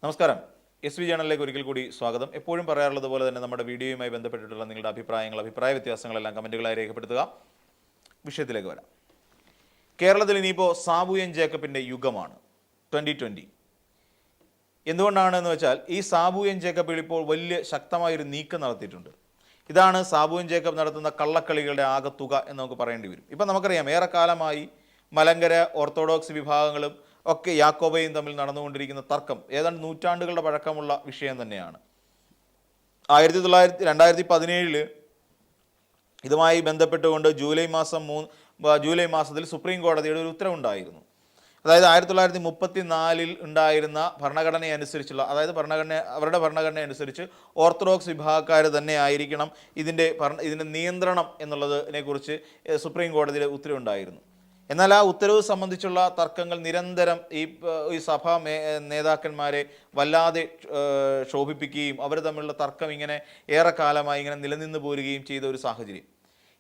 നമസ്കാരം. S V ജേണലിലേക്ക് ഒരിക്കൽ കൂടി സ്വാഗതം. എപ്പോഴും പറയാറുള്ളത് പോലെ തന്നെ നമ്മുടെ വീഡിയോയുമായി ബന്ധപ്പെട്ടിട്ടുള്ള നിങ്ങളുടെ അഭിപ്രായ വ്യത്യാസങ്ങളെല്ലാം കമൻറ്റുകളായി രേഖപ്പെടുത്തുക. വിഷയത്തിലേക്ക് വരാം. കേരളത്തിൽ ഇനിയിപ്പോൾ സാബു എൻ ജേക്കബിൻ്റെ യുഗമാണ് 2020. എന്തുകൊണ്ടാണെന്ന് വെച്ചാൽ ഈ സാബു എൻ ജേക്കബ് ഇപ്പോൾ വലിയ ശക്തമായൊരു നീക്കം നടത്തിയിട്ടുണ്ട്. ഇതാണ് സാബു എൻ ജേക്കബ് നടത്തുന്ന കള്ളക്കളികളുടെ ആകത്തുക എന്ന് നമുക്ക് പറയേണ്ടി വരും. ഇപ്പം നമുക്കറിയാം, ഏറെക്കാലമായി മലങ്കര ഓർത്തഡോക്സ് വിഭാഗങ്ങളും ഒക്കെ യാക്കോബയും തമ്മിൽ നടന്നുകൊണ്ടിരിക്കുന്ന തർക്കം ഏതാണ്ട് നൂറ്റാണ്ടുകളുടെ പഴക്കമുള്ള വിഷയം തന്നെയാണ്. 2017 ഇതുമായി ബന്ധപ്പെട്ടുകൊണ്ട് ജൂലൈ മാസത്തിൽ സുപ്രീം കോടതിയുടെ ഒരു ഉത്തരവുണ്ടായിരുന്നു. അതായത് 1934 ഉണ്ടായിരുന്ന ഭരണഘടന അനുസരിച്ചുള്ള, അതായത് അവരുടെ ഭരണഘടന അനുസരിച്ച് ഓർത്തഡോക്സ് വിഭാഗക്കാർ തന്നെ ആയിരിക്കണം ഇതിൻ്റെ നിയന്ത്രണം എന്നുള്ളതിനെ കുറിച്ച് സുപ്രീം കോടതിയുടെ ഉത്തരവുണ്ടായിരുന്നു. എന്നാൽ ആ ഉത്തരവ് സംബന്ധിച്ചുള്ള തർക്കങ്ങൾ നിരന്തരം ഈ സഭാ നേതാക്കന്മാരെ വല്ലാതെ ക്ഷോഭിപ്പിക്കുകയും അവർ തമ്മിലുള്ള തർക്കം ഇങ്ങനെ ഏറെക്കാലമായി ഇങ്ങനെ നിലനിന്ന് പോരുകയും ചെയ്ത ഒരു സാഹചര്യം.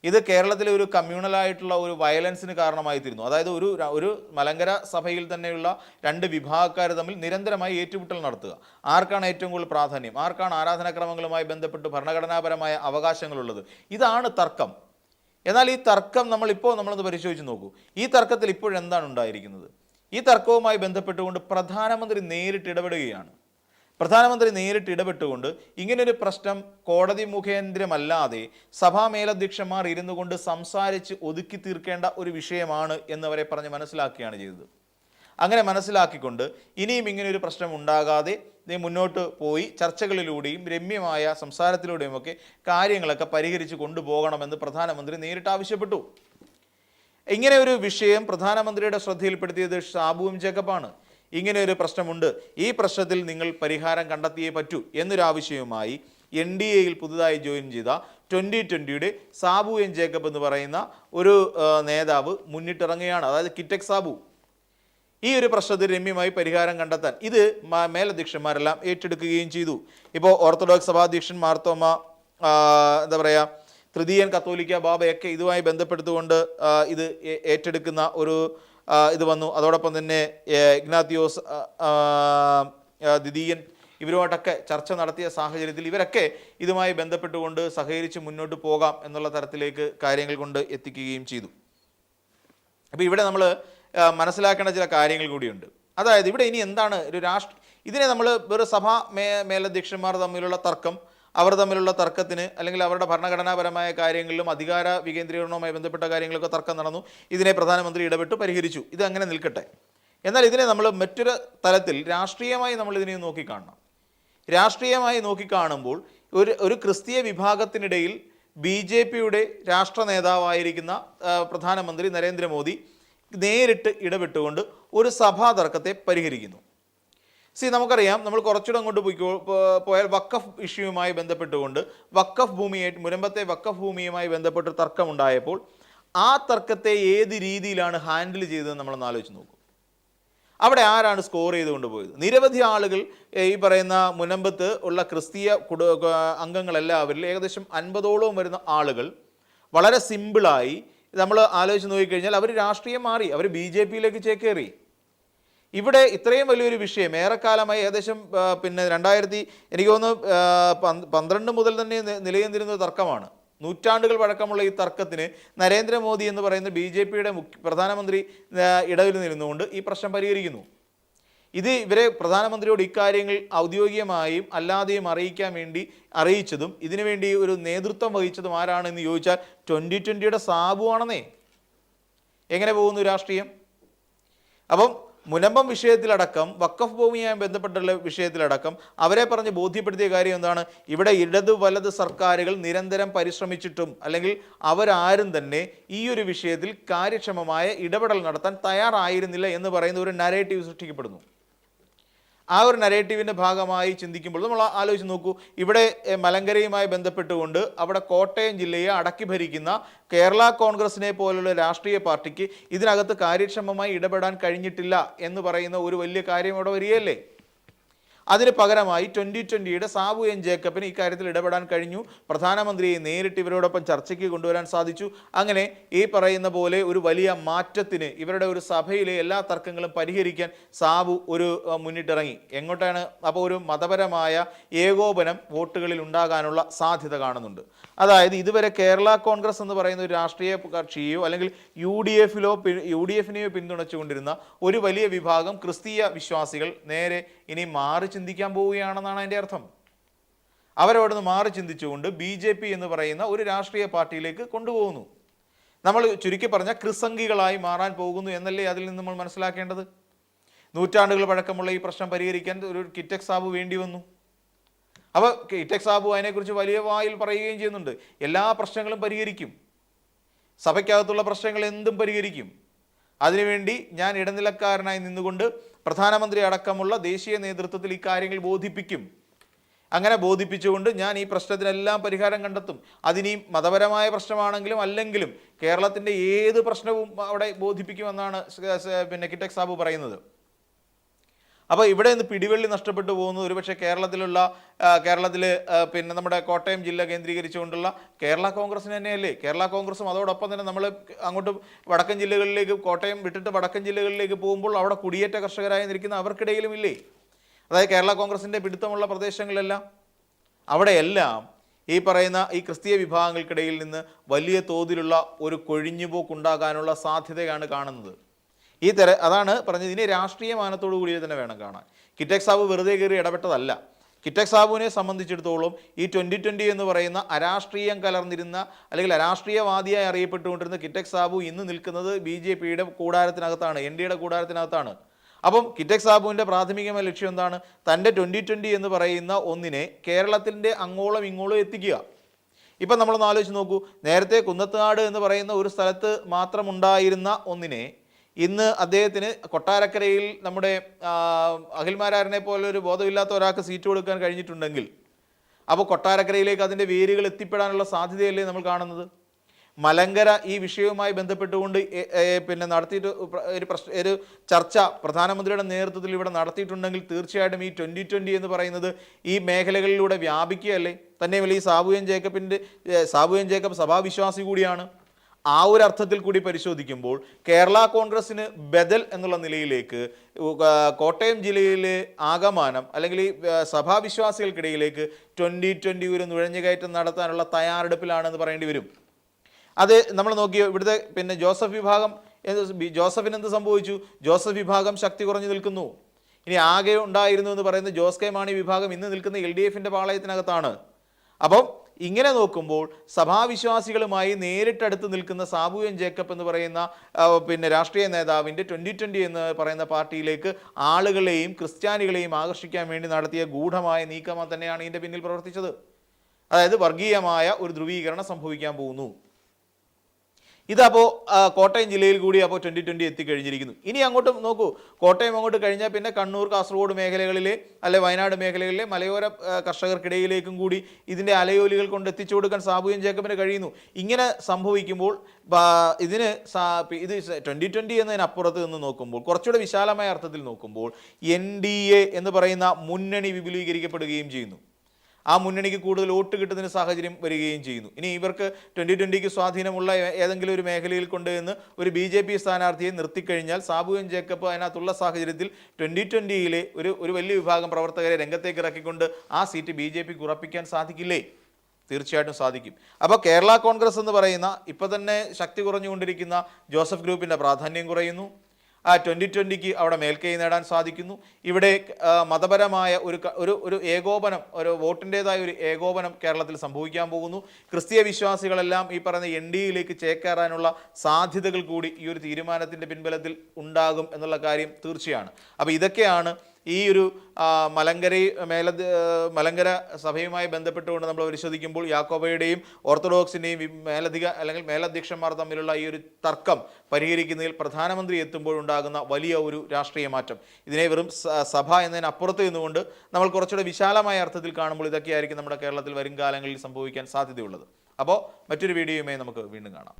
ഇത് കേരളത്തിലെ ഒരു കമ്മ്യൂണലായിട്ടുള്ള ഒരു വയലൻസിന് കാരണമായി തീരുന്നു. അതായത് ഒരു മലങ്കര സഭയിൽ തന്നെയുള്ള രണ്ട് വിഭാഗക്കാർ തമ്മിൽ നിരന്തരമായി ഏറ്റുമുട്ടൽ നടത്തുക. ആർക്കാണ് ഏറ്റവും കൂടുതൽ പ്രാധാന്യം, ആർക്കാണ് ആരാധനാക്രമങ്ങളുമായി ബന്ധപ്പെട്ട് ഭരണഘടനാപരമായ അവകാശങ്ങളുള്ളത്, ഇതാണ് തർക്കം. എന്നാൽ ഈ തർക്കം നമ്മളൊന്ന് പരിശോധിച്ച് നോക്കൂ. ഈ തർക്കത്തിൽ ഇപ്പോഴെന്താണ് ഉണ്ടായിരിക്കുന്നത്? ഈ തർക്കവുമായി ബന്ധപ്പെട്ടുകൊണ്ട് പ്രധാനമന്ത്രി നേരിട്ട് ഇടപെടുകയാണ്. പ്രധാനമന്ത്രി നേരിട്ട് ഇടപെട്ടുകൊണ്ട് ഇങ്ങനൊരു പ്രശ്നം കോടതി മുഖേന്ദ്രമല്ലാതെ സഭാ മേലധ്യക്ഷന്മാർ ഇരുന്നു കൊണ്ട് സംസാരിച്ച് ഒതുക്കി തീർക്കേണ്ട ഒരു വിഷയമാണ് എന്നവരെ പറഞ്ഞ് മനസ്സിലാക്കുകയാണ് ചെയ്തത്. അങ്ങനെ മനസ്സിലാക്കിക്കൊണ്ട് ഇനിയും ഇങ്ങനെയൊരു പ്രശ്നം ഉണ്ടാകാതെ മുന്നോട്ട് പോയി ചർച്ചകളിലൂടെയും രമ്യമായ സംസാരത്തിലൂടെയും ഒക്കെ കാര്യങ്ങളൊക്കെ പരിഹരിച്ച് കൊണ്ടുപോകണമെന്ന് പ്രധാനമന്ത്രി നേരിട്ട് ആവശ്യപ്പെട്ടു. ഇങ്ങനെ ഒരു വിഷയം പ്രധാനമന്ത്രിയുടെ ശ്രദ്ധയിൽപ്പെടുത്തിയത് സാബു എൻ ജേക്കബാണ്. ഇങ്ങനെ ഒരു പ്രശ്നമുണ്ട്, ഈ പ്രശ്നത്തിൽ നിങ്ങൾ പരിഹാരം കണ്ടെത്തിയേ പറ്റൂ എന്നൊരാവശ്യവുമായി NDAയിൽ പുതുതായി ജോയിൻ ചെയ്ത 2020 സാബു എൻ ജേക്കബ് എന്ന് പറയുന്ന ഒരു നേതാവ് മുന്നിട്ടിറങ്ങുകയാണ്. അതായത് കിറ്റക് സാബു. ഈ ഒരു പ്രശ്നത്തിൽ രമ്യമായി പരിഹാരം കണ്ടെത്താൻ ഇത് മേലധ്യക്ഷന്മാരെല്ലാം ഏറ്റെടുക്കുകയും ചെയ്തു. ഇപ്പോൾ ഓർത്തഡോക്സ് സഭാധ്യക്ഷൻ മാർത്തോമ, തൃതീയൻ കത്തോലിക്ക ബാബയൊക്കെ ഇതുമായി ബന്ധപ്പെടുത്തുകൊണ്ട് ഇത് ഏറ്റെടുക്കുന്ന ഒരു ഇത് വന്നു. അതോടൊപ്പം തന്നെ ഇഗ്നാത്തിയോസ് ദ്വിതീയൻ ഇവരുമായിട്ടൊക്കെ ചർച്ച നടത്തിയ സാഹചര്യത്തിൽ ഇവരൊക്കെ ഇതുമായി ബന്ധപ്പെട്ടുകൊണ്ട് സഹകരിച്ച് മുന്നോട്ട് പോകാം എന്നുള്ള തരത്തിലേക്ക് കാര്യങ്ങൾ കൊണ്ട് എത്തിക്കുകയും ചെയ്തു. അപ്പോൾ ഇവിടെ നമ്മൾ മനസ്സിലാക്കേണ്ട ചില കാര്യങ്ങൾ കൂടിയുണ്ട്. അതായത് ഇവിടെ ഇനി എന്താണ് ഇതിനെ നമ്മൾ വെറും സഭാ മേലധ്യക്ഷന്മാർ തമ്മിലുള്ള തർക്കം, അവർ തമ്മിലുള്ള തർക്കത്തിന് അല്ലെങ്കിൽ അവരുടെ ഭരണഘടനാപരമായ കാര്യങ്ങളിലും അധികാര വികേന്ദ്രീകരണവുമായി ബന്ധപ്പെട്ട കാര്യങ്ങളൊക്കെ തർക്കം നടന്നു. ഇതിനെ പ്രധാനമന്ത്രി ഇടപെട്ട് പരിഹരിച്ചു. ഇത് അങ്ങനെ നിൽക്കട്ടെ. എന്നാൽ ഇതിനെ നമ്മൾ മറ്റൊരു തലത്തിൽ രാഷ്ട്രീയമായി നമ്മൾ ഇതിനെ നോക്കിക്കാണണം. രാഷ്ട്രീയമായി നോക്കിക്കാണുമ്പോൾ ഒരു ക്രിസ്തീയ വിഭാഗത്തിനിടയിൽ BJPയുടെ രാഷ്ട്ര നേതാവായിരിക്കുന്ന പ്രധാനമന്ത്രി നരേന്ദ്രമോദി നേരിട്ട് ഇടപെട്ടുകൊണ്ട് ഒരു സഭാ തർക്കത്തെ പരിഹരിക്കുന്നു. നമുക്കറിയാം, നമ്മൾ കുറച്ചുകൂടെ അങ്ങോട്ട് പോയാൽ വഖഫ് ഇഷ്യൂവുമായി ബന്ധപ്പെട്ടുകൊണ്ട് മുനമ്പത്തെ വഖഫ് ഭൂമിയുമായി ബന്ധപ്പെട്ട് തർക്കമുണ്ടായപ്പോൾ ആ തർക്കത്തെ ഏത് രീതിയിലാണ് ഹാൻഡിൽ ചെയ്തതെന്ന് നമ്മളൊന്ന് ആലോചിച്ച് നോക്കും. അവിടെ ആരാണ് സ്കോർ ചെയ്തുകൊണ്ട് പോയത്? നിരവധി ആളുകൾ, ഈ പറയുന്ന മുനമ്പത്ത് ഉള്ള ക്രിസ്തീയ അംഗങ്ങളെല്ലാവരിൽ ഏകദേശം 50ഓളം വരുന്ന ആളുകൾ വളരെ സിമ്പിളായി നമ്മൾ ആലോചിച്ച് നോക്കിക്കഴിഞ്ഞാൽ അവർ രാഷ്ട്രീയം മാറി, അവർ BJPയിലേക്ക് ചേക്കേറി. ഇവിടെ ഇത്രയും വലിയൊരു വിഷയം ഏറെക്കാലമായി ഏകദേശം 2012 മുതൽ തന്നെ നിലനിന്നിരുന്ന തർക്കമാണ്. നൂറ്റാണ്ടുകൾ പഴക്കമുള്ള ഈ തർക്കത്തിന് നരേന്ദ്രമോദി എന്ന് പറയുന്ന BJPയുടെ പ്രധാനമന്ത്രി ഇടയിൽ നിന്നുകൊണ്ട് ഈ പ്രശ്നം പരിഹരിക്കുന്നു. ഇവരെ പ്രധാനമന്ത്രിയോട് ഇക്കാര്യങ്ങൾ ഔദ്യോഗികമായും അല്ലാതെയും അറിയിച്ചതും ഇതിനുവേണ്ടി ഒരു നേതൃത്വം വഹിച്ചതും ആരാണെന്ന് ചോദിച്ചാൽ 2020യുടെ സാബു ആണെന്നേ. എങ്ങനെ പോകുന്നു രാഷ്ട്രീയം? അപ്പം മുനമ്പം വിഷയത്തിലടക്കം, വഖഫ് ഭൂമിയുമായി ബന്ധപ്പെട്ടുള്ള വിഷയത്തിലടക്കം അവരെ പറഞ്ഞ് ബോധ്യപ്പെടുത്തിയ കാര്യം എന്താണ്? ഇവിടെ ഇടത് വലത് സർക്കാരുകൾ നിരന്തരം പരിശ്രമിച്ചിട്ടും അല്ലെങ്കിൽ അവരാരും തന്നെ ഈ ഒരു വിഷയത്തിൽ കാര്യക്ഷമമായ ഇടപെടൽ നടത്താൻ തയ്യാറായിരുന്നില്ല എന്ന് പറയുന്ന ഒരു നരേറ്റീവ് സൃഷ്ടിക്കപ്പെടുന്നു. ആ ഒരു നരേറ്റീവിൻ്റെ ഭാഗമായി ചിന്തിക്കുമ്പോൾ നമ്മൾ ആലോചിച്ച് നോക്കൂ. ഇവിടെ മലങ്കരയുമായി ബന്ധപ്പെട്ടുകൊണ്ട് അവിടെ കോട്ടയം ജില്ലയെ അടക്കി ഭരിക്കുന്ന കേരള കോൺഗ്രസിനെ പോലുള്ള രാഷ്ട്രീയ പാർട്ടിക്ക് ഇതിനകത്ത് കാര്യക്ഷമമായി ഇടപെടാൻ കഴിഞ്ഞിട്ടില്ല എന്ന് പറയുന്ന ഒരു വലിയ കാര്യം അവിടെ വരികയല്ലേ? അതിന് പകരമായി 2020 സാബു എൻ ജേക്കബിന് ഇക്കാര്യത്തിൽ ഇടപെടാൻ കഴിഞ്ഞു. പ്രധാനമന്ത്രിയെ നേരിട്ട് ഇവരോടൊപ്പം ചർച്ചയ്ക്ക് കൊണ്ടുവരാൻ സാധിച്ചു. അങ്ങനെ ഈ പറയുന്ന പോലെ ഒരു വലിയ മാറ്റത്തിന് ഇവരുടെ ഒരു സഭയിലെ എല്ലാ തർക്കങ്ങളും പരിഹരിക്കാൻ സാബു മുന്നിട്ടിറങ്ങി. എങ്ങോട്ടാണ്? അപ്പോൾ ഒരു മതപരമായ ഏകോപനം വോട്ടുകളിൽ ഉണ്ടാകാനുള്ള സാധ്യത കാണുന്നുണ്ട്. അതായത് ഇതുവരെ കേരള കോൺഗ്രസ് എന്ന് പറയുന്ന ഒരു രാഷ്ട്രീയ കക്ഷിയോ അല്ലെങ്കിൽ യു ഡി എഫിനെയോ പിന്തുണച്ചുകൊണ്ടിരുന്ന ഒരു വലിയ വിഭാഗം ക്രിസ്തീയ വിശ്വാസികൾ നേരെ ഇനി മാറി ചിന്തിക്കാൻ പോവുകയാണെന്നാണ് അതിൻ്റെ അർത്ഥം. അവരവിടുന്ന് മാറി ചിന്തിച്ചുകൊണ്ട് BJP എന്ന് പറയുന്ന ഒരു രാഷ്ട്രീയ പാർട്ടിയിലേക്ക് കൊണ്ടുപോകുന്നു. നമ്മൾ ചുരുക്കി പറഞ്ഞ ക്രിസംഗികളായി മാറാൻ പോകുന്നു എന്നല്ലേ അതിൽ നിന്ന് നമ്മൾ മനസ്സിലാക്കേണ്ടത്. നൂറ്റാണ്ടുകൾ പഴക്കമുള്ള ഈ പ്രശ്നം പരിഹരിക്കാൻ ഒരു കിറ്റക് സാബു വേണ്ടി വന്നു. അപ്പോൾ കിറ്റക് സാബു അതിനെക്കുറിച്ച് വലിയ വായിൽ പറയുകയും ചെയ്യുന്നുണ്ട്. എല്ലാ പ്രശ്നങ്ങളും പരിഹരിക്കും, സഭയ്ക്കകത്തുള്ള പ്രശ്നങ്ങൾ എന്തും പരിഹരിക്കും, അതിനുവേണ്ടി ഞാൻ ഇടനിലക്കാരനായി നിന്നുകൊണ്ട് പ്രധാനമന്ത്രി അടക്കമുള്ള ദേശീയ നേതൃത്വത്തിൽ ഈ കാര്യങ്ങൾ ബോധിപ്പിക്കും, അങ്ങനെ ബോധിപ്പിച്ചുകൊണ്ട് ഞാൻ ഈ പ്രശ്നത്തിനെല്ലാം പരിഹാരം കണ്ടെത്തും. അതിനി മതപരമായ പ്രശ്നമാണെങ്കിലും അല്ലെങ്കിലും കേരളത്തിൻ്റെ ഏത് പ്രശ്നവും അവിടെ ബോധിപ്പിക്കുമെന്നാണ് കിറ്റക് സാബു പറയുന്നത്. അപ്പോൾ ഇവിടെ നിന്ന് പിടിവള്ളി നഷ്ടപ്പെട്ടു പോകുന്നത് ഒരുപക്ഷെ കേരളത്തിൽ നമ്മുടെ കോട്ടയം ജില്ല കേന്ദ്രീകരിച്ചുകൊണ്ടുള്ള കേരള കോൺഗ്രസിന് തന്നെയല്ലേ. കേരള കോൺഗ്രസും അതോടൊപ്പം തന്നെ നമ്മൾ അങ്ങോട്ട് വടക്കൻ ജില്ലകളിലേക്ക്, കോട്ടയം വിട്ടിട്ട് വടക്കൻ ജില്ലകളിലേക്ക് പോകുമ്പോൾ അവിടെ കുടിയേറ്റ കർഷകരായി നിൽക്കുന്ന അവർക്കിടയിലും ഇല്ലേ. അതായത് കേരള കോൺഗ്രസിൻ്റെ പിടുത്തമുള്ള പ്രദേശങ്ങളിലെല്ലാം അവിടെയെല്ലാം ഈ പറയുന്ന ഈ ക്രിസ്തീയ വിഭാഗങ്ങൾക്കിടയിൽ നിന്ന് വലിയ തോതിലുള്ള ഒരു കൊഴിഞ്ഞുപോക്കുണ്ടാകാനുള്ള സാധ്യതയാണ് കാണുന്നത്. അതാണ് പറഞ്ഞത്, ഇതിനെ രാഷ്ട്രീയ മാനത്തോടു കൂടി തന്നെ വേണം കാണാൻ. കിറ്റക് സാബു വെറുതെ കയറി ഇടപെട്ടതല്ല. കിറ്റക് സാബുവിനെ സംബന്ധിച്ചിടത്തോളം ഈ 2020 എന്ന് പറയുന്ന അരാഷ്ട്രീയം കലർന്നിരുന്ന അല്ലെങ്കിൽ അരാഷ്ട്രീയവാദിയായി അറിയപ്പെട്ടുകൊണ്ടിരുന്ന കിറ്റക് സാബു ഇന്ന് നിൽക്കുന്നത് BJPയുടെ കൂടാരത്തിനകത്താണ്, NDയുടെ കൂടാരത്തിനകത്താണ്. അപ്പം കിറ്റക് സാബുവിൻ്റെ പ്രാഥമികമായ ലക്ഷ്യം എന്താണ്? തൻ്റെ 2020 എന്ന് പറയുന്ന ഒന്നിനെ കേരളത്തിൻ്റെ അങ്ങോളം ഇങ്ങോളം എത്തിക്കുക. ഇപ്പം നമ്മളൊന്ന് ആലോചിച്ച് നോക്കൂ, നേരത്തെ കുന്നത്തുനാട് എന്ന് പറയുന്ന ഒരു സ്ഥലത്ത് മാത്രമുണ്ടായിരുന്ന ഒന്നിനെ ഇന്ന് അദ്ദേഹത്തിന് കൊട്ടാരക്കരയിൽ നമ്മുടെ അഖിൽമാരാരനെ പോലെ ഒരു ബോധമില്ലാത്ത ഒരാൾക്ക് സീറ്റ് കൊടുക്കാൻ കഴിഞ്ഞിട്ടുണ്ടെങ്കിൽ അപ്പോൾ കൊട്ടാരക്കരയിലേക്ക് അതിൻ്റെ വേരുകൾ എത്തിപ്പെടാനുള്ള സാധ്യതയല്ലേ നമ്മൾ കാണുന്നത്. മലങ്കര ഈ വിഷയവുമായി ബന്ധപ്പെട്ടുകൊണ്ട് നടത്തിയിട്ട് ഒരു ചർച്ച പ്രധാനമന്ത്രിയുടെ നേതൃത്വത്തിൽ ഇവിടെ നടത്തിയിട്ടുണ്ടെങ്കിൽ തീർച്ചയായിട്ടും ഈ 2020 എന്ന് പറയുന്നത് ഈ മേഖലകളിലൂടെ വ്യാപിക്കുകയല്ലേ. തന്നെയുമല്ല ഈ സാബു എൻ ജേക്കബ് സഭാവിശ്വാസി കൂടിയാണ്. ആ ഒരു അർത്ഥത്തിൽ കൂടി പരിശോധിക്കുമ്പോൾ കേരള കോൺഗ്രസിന് ബദൽ എന്നുള്ള നിലയിലേക്ക് കോട്ടയം ജില്ലയിലെ ആകമാനം അല്ലെങ്കിൽ ഈ സഭാവിശ്വാസികൾക്കിടയിലേക്ക് 2020 ഒരു നുഴഞ്ഞുകയറ്റം നടത്താനുള്ള തയ്യാറെടുപ്പിലാണെന്ന് പറയേണ്ടി വരും. അത് നമ്മൾ നോക്കിയോ, ഇവിടുത്തെ ജോസഫിന് എന്ത് സംഭവിച്ചു? ജോസഫ് വിഭാഗം ശക്തി കുറഞ്ഞു നിൽക്കുന്നു. ഇനി ആകെ ഉണ്ടായിരുന്നു എന്ന് പറയുന്നത് ജോസ് കെ മാണി വിഭാഗം ഇന്ന് നിൽക്കുന്ന LDFന്റെ പാളയത്തിനകത്താണ്. അപ്പം ഇങ്ങനെ നോക്കുമ്പോൾ സഭാവിശ്വാസികളുമായി നേരിട്ടടുത്ത് നിൽക്കുന്ന സാബു എൻ ജേക്കബ് എന്ന് പറയുന്ന രാഷ്ട്രീയ നേതാവിൻ്റെ 2020 എന്ന് പറയുന്ന പാർട്ടിയിലേക്ക് ആളുകളെയും ക്രിസ്ത്യാനികളെയും ആകർഷിക്കാൻ വേണ്ടി നടത്തിയ ഗൂഢമായ നീക്കം തന്നെയാണ് ഇതിൻ്റെ പിന്നിൽ പ്രവർത്തിച്ചത്. അതായത് വർഗീയമായ ഒരു ധ്രുവീകരണം സംഭവിക്കാൻ പോകുന്നു. ഇതപ്പോൾ കോട്ടയം ജില്ലയിൽ കൂടി അപ്പോൾ 2020 എത്തിക്കഴിഞ്ഞിരിക്കുന്നു. ഇനി അങ്ങോട്ട് നോക്കൂ, കോട്ടയം അങ്ങോട്ട് കഴിഞ്ഞാൽ പിന്നെ കണ്ണൂർ, കാസർഗോഡ് മേഖലകളിലെ അല്ലെ വയനാട് മേഖലകളിലെ മലയോര കർഷകർക്കിടയിലേക്കും കൂടി ഇതിൻ്റെ അലയോലികൾ കൊണ്ട് എത്തിച്ചു കൊടുക്കാൻ സാബു എൻ ജേക്കബിന് കഴിയുന്നു. ഇങ്ങനെ സംഭവിക്കുമ്പോൾ ഇത് 2020 എന്നതിനപ്പുറത്ത് നിന്ന് നോക്കുമ്പോൾ, കുറച്ചുകൂടെ വിശാലമായ അർത്ഥത്തിൽ നോക്കുമ്പോൾ NDA എന്ന് പറയുന്ന മുന്നണി വിപുലീകരിക്കപ്പെടുകയും ചെയ്യുന്നു. ആ മുന്നണിക്ക് കൂടുതൽ വോട്ട് കിട്ടുന്നതിന് സാഹചര്യം വരികയും ചെയ്യുന്നു. ഇനി ഇവർക്ക് 2020 സ്വാധീനമുള്ള ഏതെങ്കിലും ഒരു മേഖലയിൽ കൊണ്ടുവന്ന് ഒരു BJP സ്ഥാനാർത്ഥിയെ നിർത്തിക്കഴിഞ്ഞാൽ സാബു എൻ ജേക്കബ് അതിനകത്തുള്ള സാഹചര്യത്തിൽ 2020 ഒരു വലിയ വിഭാഗം പ്രവർത്തകരെ രംഗത്തേക്ക് ഇറക്കിക്കൊണ്ട് ആ സീറ്റ് BJPക്ക് ഉറപ്പിക്കാൻ സാധിക്കില്ലേ? തീർച്ചയായിട്ടും സാധിക്കും. അപ്പോൾ കേരള കോൺഗ്രസ് എന്ന് പറയുന്ന ഇപ്പോൾ തന്നെ ശക്തി കുറഞ്ഞുകൊണ്ടിരിക്കുന്ന ജോസഫ് ഗ്രൂപ്പിൻ്റെ പ്രാധാന്യം കുറയുന്നു. ആ 2020 അവിടെ മേൽക്കൈ നേടാൻ സാധിക്കുന്നു. ഇവിടെ മതപരമായ ഒരു ഏകോപനം, ഒരു വോട്ടിൻ്റെതായ ഒരു ഏകോപനം കേരളത്തിൽ സംഭവിക്കാൻ പോകുന്നു. ക്രിസ്തീയ വിശ്വാസികളെല്ലാം ഈ പറയുന്ന NDAയിലേക്ക് ചേക്കേറാനുള്ള സാധ്യതകൾ കൂടി ഈ ഒരു തീരുമാനത്തിൻ്റെ പിൻബലത്തിൽ ഉണ്ടാകും എന്നുള്ള കാര്യം തീർച്ചയാണ്. അപ്പോൾ ഇതൊക്കെയാണ് ഈ ഒരു മലങ്കര സഭയുമായി ബന്ധപ്പെട്ടുകൊണ്ട് നമ്മൾ പരിശോധിക്കുമ്പോൾ യാക്കോബയുടെയും ഓർത്തഡോക്സിൻ്റെയും മേലധ്യക്ഷന്മാർ തമ്മിലുള്ള ഈ ഒരു തർക്കം പരിഹരിക്കുന്നതിൽ പ്രധാനമന്ത്രി എത്തുമ്പോഴുണ്ടാകുന്ന വലിയ ഒരു രാഷ്ട്രീയ മാറ്റം. ഇതിനെ വെറും സഭ എന്നതിനപ്പുറത്ത് നിന്നുകൊണ്ട് നമ്മൾ കുറച്ചുകൂടെ വിശാലമായ അർത്ഥത്തിൽ കാണുമ്പോൾ ഇതൊക്കെയായിരിക്കും നമ്മുടെ കേരളത്തിൽ വരും കാലങ്ങളിൽ സംഭവിക്കാൻ സാധ്യതയുള്ളത്. അപ്പോൾ മറ്റൊരു വീഡിയോയുമായി നമുക്ക് വീണ്ടും കാണാം.